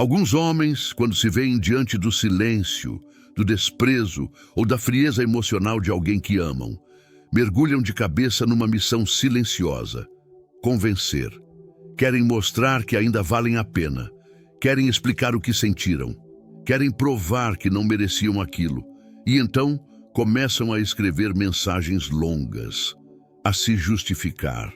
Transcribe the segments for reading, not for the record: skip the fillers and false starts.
Alguns homens, quando se veem diante do silêncio, do desprezo ou da frieza emocional de alguém que amam, mergulham de cabeça numa missão silenciosa: convencer. Querem mostrar que ainda valem a pena. Querem explicar o que sentiram. Querem provar que não mereciam aquilo. E então começam a escrever mensagens longas, a se justificar,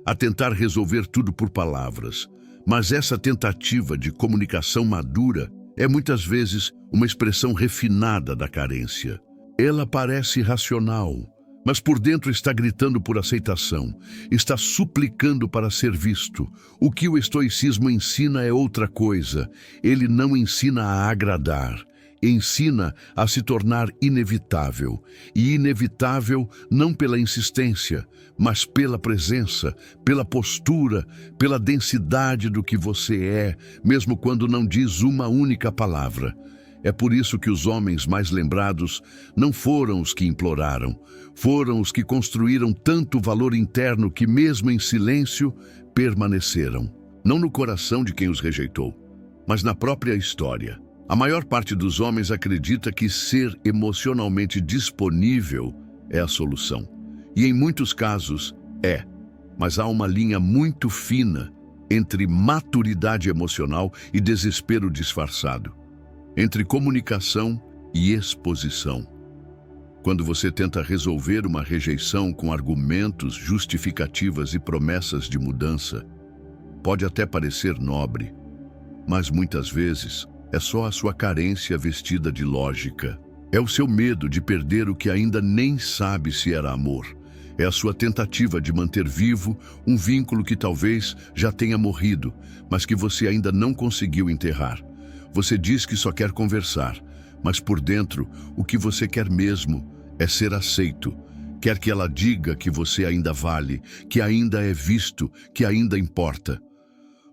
a tentar resolver tudo por palavras. Mas essa tentativa de comunicação madura é muitas vezes uma expressão refinada da carência. Ela parece racional, mas por dentro está gritando por aceitação, está suplicando para ser visto. O que o estoicismo ensina é outra coisa. Ele não ensina a agradar, ensina a se tornar inevitável. E inevitável não pela insistência, mas pela presença, pela postura, pela densidade do que você é, mesmo quando não diz uma única palavra. É por isso que os homens mais lembrados não foram os que imploraram, foram os que construíram tanto valor interno que, mesmo em silêncio, permaneceram. Não no coração de quem os rejeitou, mas na própria história. A maior parte dos homens acredita que ser emocionalmente disponível é a solução. E em muitos casos é, mas há uma linha muito fina entre maturidade emocional e desespero disfarçado, entre comunicação e exposição. Quando você tenta resolver uma rejeição com argumentos, justificativas e promessas de mudança, pode até parecer nobre, mas muitas vezes é só a sua carência vestida de lógica. É o seu medo de perder o que ainda nem sabe se era amor. É a sua tentativa de manter vivo um vínculo que talvez já tenha morrido, mas que você ainda não conseguiu enterrar. Você diz que só quer conversar, mas por dentro o que você quer mesmo é ser aceito. Quer que ela diga que você ainda vale, que ainda é visto, que ainda importa.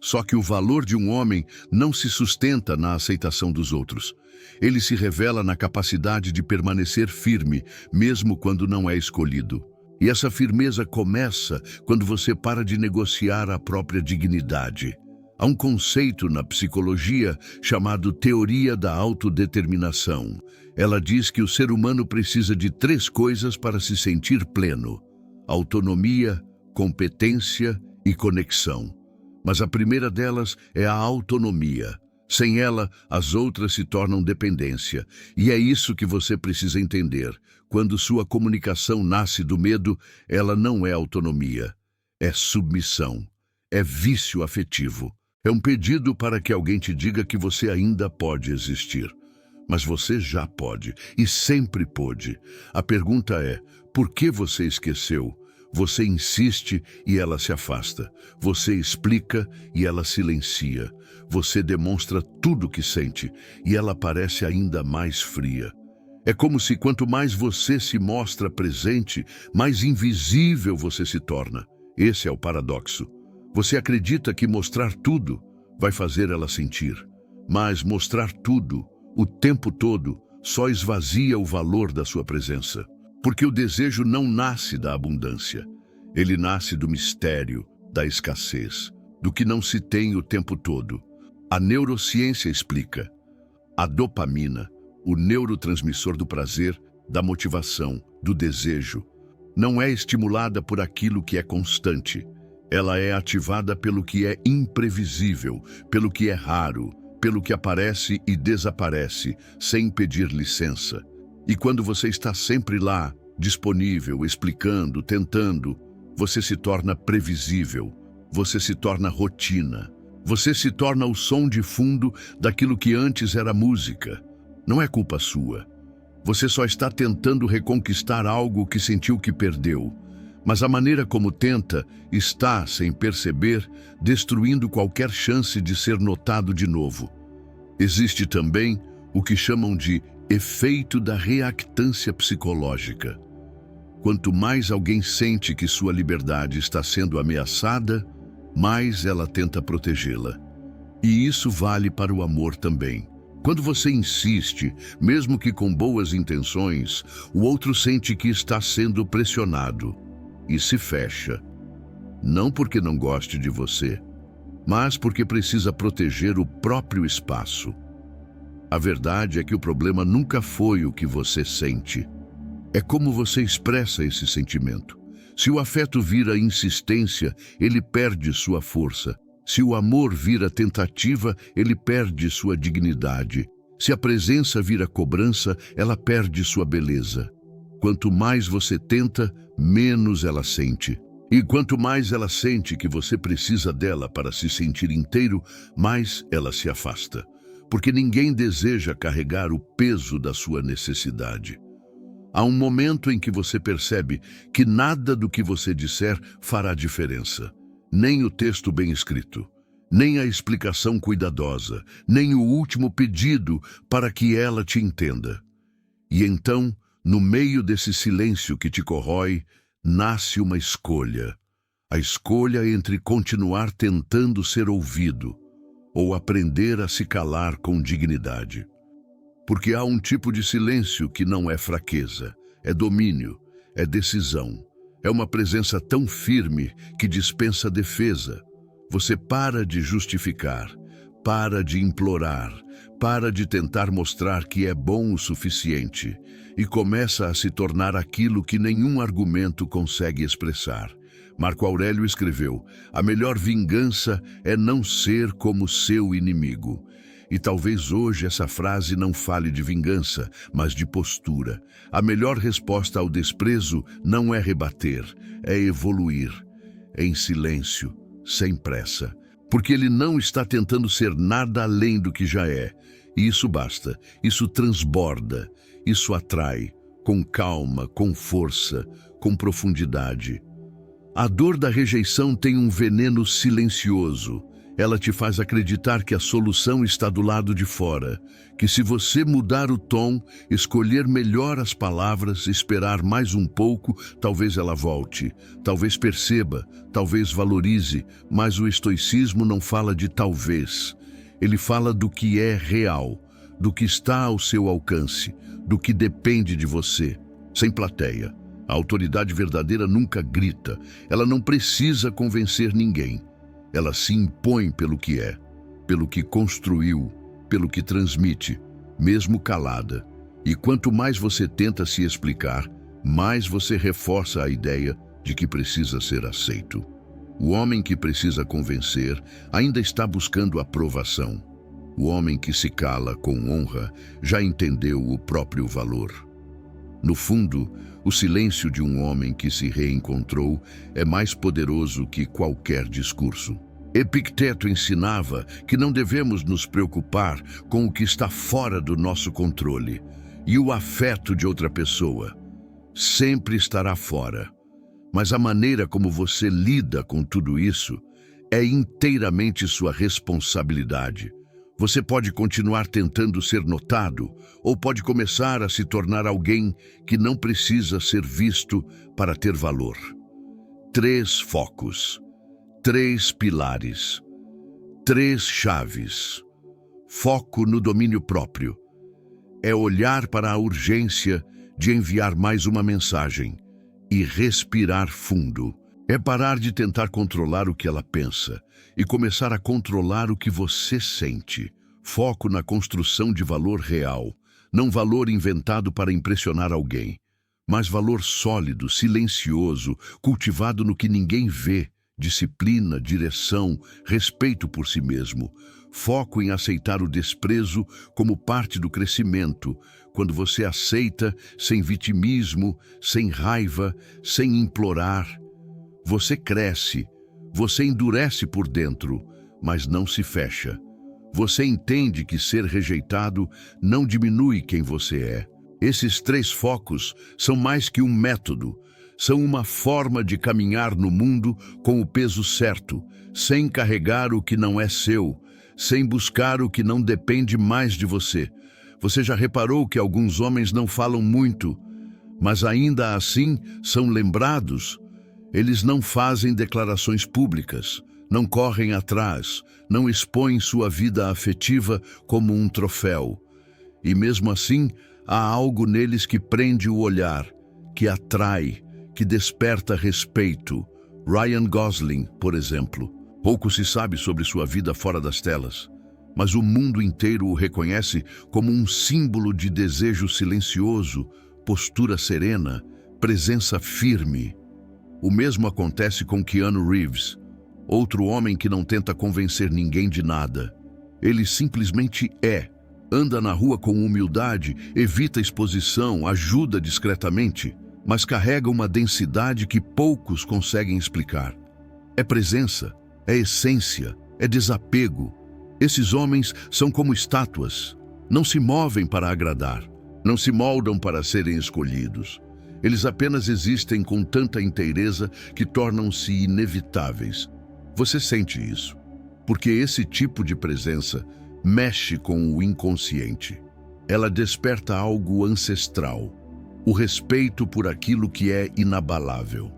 Só que o valor de um homem não se sustenta na aceitação dos outros. Ele se revela na capacidade de permanecer firme, mesmo quando não é escolhido. E essa firmeza começa quando você para de negociar a própria dignidade. Há um conceito na psicologia chamado teoria da autodeterminação. Ela diz que o ser humano precisa de 3 coisas para se sentir pleno: autonomia, competência e conexão. Mas a primeira delas é a autonomia. Sem ela, as outras se tornam dependência. E é isso que você precisa entender. Quando sua comunicação nasce do medo, ela não é autonomia. É submissão. É vício afetivo. É um pedido para que alguém te diga que você ainda pode existir. Mas você já pode, e sempre pôde. A pergunta é: por que você esqueceu? Você insiste e ela se afasta. Você explica e ela silencia. Você demonstra tudo o que sente e ela parece ainda mais fria. É como se quanto mais você se mostra presente, mais invisível você se torna. Esse é o paradoxo. Você acredita que mostrar tudo vai fazer ela sentir, mas mostrar tudo, o tempo todo, só esvazia o valor da sua presença. Porque o desejo não nasce da abundância. Ele nasce do mistério, da escassez, do que não se tem o tempo todo. A neurociência explica. A dopamina, o neurotransmissor do prazer, da motivação, do desejo, não é estimulada por aquilo que é constante. Ela é ativada pelo que é imprevisível, pelo que é raro, pelo que aparece e desaparece, sem pedir licença. E quando você está sempre lá, disponível, explicando, tentando, você se torna previsível, você se torna rotina, você se torna o som de fundo daquilo que antes era música. Não é culpa sua. Você só está tentando reconquistar algo que sentiu que perdeu. Mas a maneira como tenta está, sem perceber, destruindo qualquer chance de ser notado de novo. Existe também o que chamam de efeito da reactância psicológica. Quanto mais alguém sente que sua liberdade está sendo ameaçada, mais ela tenta protegê-la. E isso vale para o amor também. Quando você insiste, mesmo que com boas intenções, o outro sente que está sendo pressionado e se fecha. Não porque não goste de você, mas porque precisa proteger o próprio espaço. A verdade é que o problema nunca foi o que você sente. É como você expressa esse sentimento. Se o afeto vira insistência, ele perde sua força. Se o amor vira tentativa, ele perde sua dignidade. Se a presença vira cobrança, ela perde sua beleza. Quanto mais você tenta, menos ela sente. E quanto mais ela sente que você precisa dela para se sentir inteiro, mais ela se afasta. Porque ninguém deseja carregar o peso da sua necessidade. Há um momento em que você percebe que nada do que você disser fará diferença. Nem o texto bem escrito, nem a explicação cuidadosa, nem o último pedido para que ela te entenda. E então, no meio desse silêncio que te corrói, nasce uma escolha. A escolha entre continuar tentando ser ouvido ou aprender a se calar com dignidade. Porque há um tipo de silêncio que não é fraqueza, é domínio, é decisão. É uma presença tão firme que dispensa defesa. Você para de justificar, para de implorar, para de tentar mostrar que é bom o suficiente e começa a se tornar aquilo que nenhum argumento consegue expressar. Marco Aurélio escreveu: a melhor vingança é não ser como seu inimigo. E talvez hoje essa frase não fale de vingança, mas de postura. A melhor resposta ao desprezo não é rebater, é evoluir, em silêncio, sem pressa. Porque ele não está tentando ser nada além do que já é. E isso basta, isso transborda, isso atrai, com calma, com força, com profundidade. A dor da rejeição tem um veneno silencioso. Ela te faz acreditar que a solução está do lado de fora, que se você mudar o tom, escolher melhor as palavras, esperar mais um pouco, talvez ela volte, talvez perceba, talvez valorize, mas o estoicismo não fala de talvez. Ele fala do que é real, do que está ao seu alcance, do que depende de você, sem plateia. A autoridade verdadeira nunca grita, ela não precisa convencer ninguém. Ela se impõe pelo que é, pelo que construiu, pelo que transmite, mesmo calada. E quanto mais você tenta se explicar, mais você reforça a ideia de que precisa ser aceito. O homem que precisa convencer ainda está buscando aprovação. O homem que se cala com honra já entendeu o próprio valor. No fundo, o silêncio de um homem que se reencontrou é mais poderoso que qualquer discurso. Epicteto ensinava que não devemos nos preocupar com o que está fora do nosso controle, e o afeto de outra pessoa sempre estará fora. Mas a maneira como você lida com tudo isso é inteiramente sua responsabilidade. Você pode continuar tentando ser notado, ou pode começar a se tornar alguém que não precisa ser visto para ter valor. 3 focos, 3 pilares, 3 chaves. Foco no domínio próprio. É olhar para a urgência de enviar mais uma mensagem e respirar fundo. É parar de tentar controlar o que ela pensa e começar a controlar o que você sente. Foco na construção de valor real, não valor inventado para impressionar alguém, mas valor sólido, silencioso, cultivado no que ninguém vê, disciplina, direção, respeito por si mesmo. Foco em aceitar o desprezo como parte do crescimento, quando você aceita sem vitimismo, sem raiva, sem implorar. Você cresce, você endurece por dentro, mas não se fecha. Você entende que ser rejeitado não diminui quem você é. Esses 3 focos são mais que um método, são uma forma de caminhar no mundo com o peso certo, sem carregar o que não é seu, sem buscar o que não depende mais de você. Você já reparou que alguns homens não falam muito, mas ainda assim são lembrados? Eles não fazem declarações públicas, não correm atrás, não expõem sua vida afetiva como um troféu. E mesmo assim, há algo neles que prende o olhar, que atrai, que desperta respeito. Ryan Gosling, por exemplo. Pouco se sabe sobre sua vida fora das telas, mas o mundo inteiro o reconhece como um símbolo de desejo silencioso, postura serena, presença firme. O mesmo acontece com Keanu Reeves, outro homem que não tenta convencer ninguém de nada. Ele simplesmente é. Anda na rua com humildade, evita exposição, ajuda discretamente, mas carrega uma densidade que poucos conseguem explicar. É presença, é essência, é desapego. Esses homens são como estátuas. Não se movem para agradar, não se moldam para serem escolhidos. Eles apenas existem com tanta inteireza que tornam-se inevitáveis. Você sente isso, porque esse tipo de presença mexe com o inconsciente. Ela desperta algo ancestral, o respeito por aquilo que é inabalável.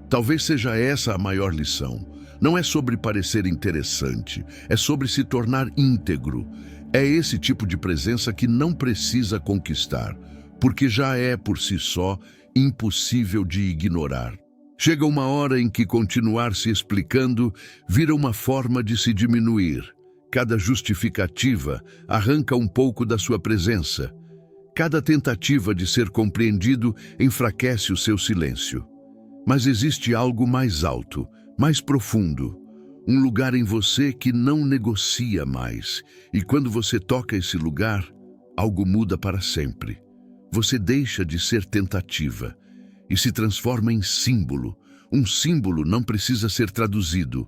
Talvez seja essa a maior lição. Não é sobre parecer interessante, é sobre se tornar íntegro. É esse tipo de presença que não precisa conquistar, porque já é por si só impossível de ignorar. Chega uma hora em que continuar se explicando vira uma forma de se diminuir. Cada justificativa arranca um pouco da sua presença. Cada tentativa de ser compreendido enfraquece o seu silêncio. Mas existe algo mais alto, mais profundo, um lugar em você que não negocia mais. E quando você toca esse lugar, algo muda para sempre. Você deixa de ser tentativa e se transforma em símbolo. Um símbolo não precisa ser traduzido,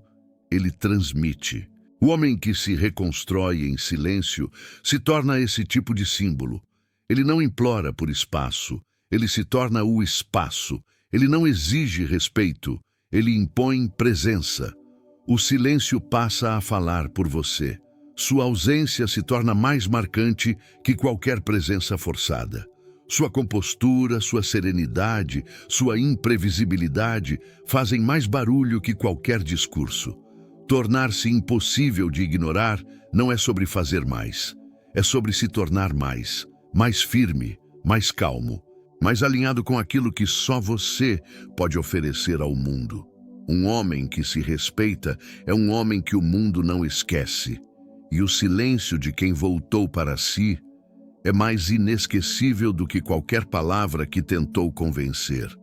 ele transmite. O homem que se reconstrói em silêncio se torna esse tipo de símbolo. Ele não implora por espaço, ele se torna o espaço. Ele não exige respeito, ele impõe presença. O silêncio passa a falar por você. Sua ausência se torna mais marcante que qualquer presença forçada. Sua compostura, sua serenidade, sua imprevisibilidade fazem mais barulho que qualquer discurso. Tornar-se impossível de ignorar não é sobre fazer mais. É sobre se tornar mais firme, mais calmo, mais alinhado com aquilo que só você pode oferecer ao mundo. Um homem que se respeita é um homem que o mundo não esquece. E o silêncio de quem voltou para si é mais inesquecível do que qualquer palavra que tentou convencer.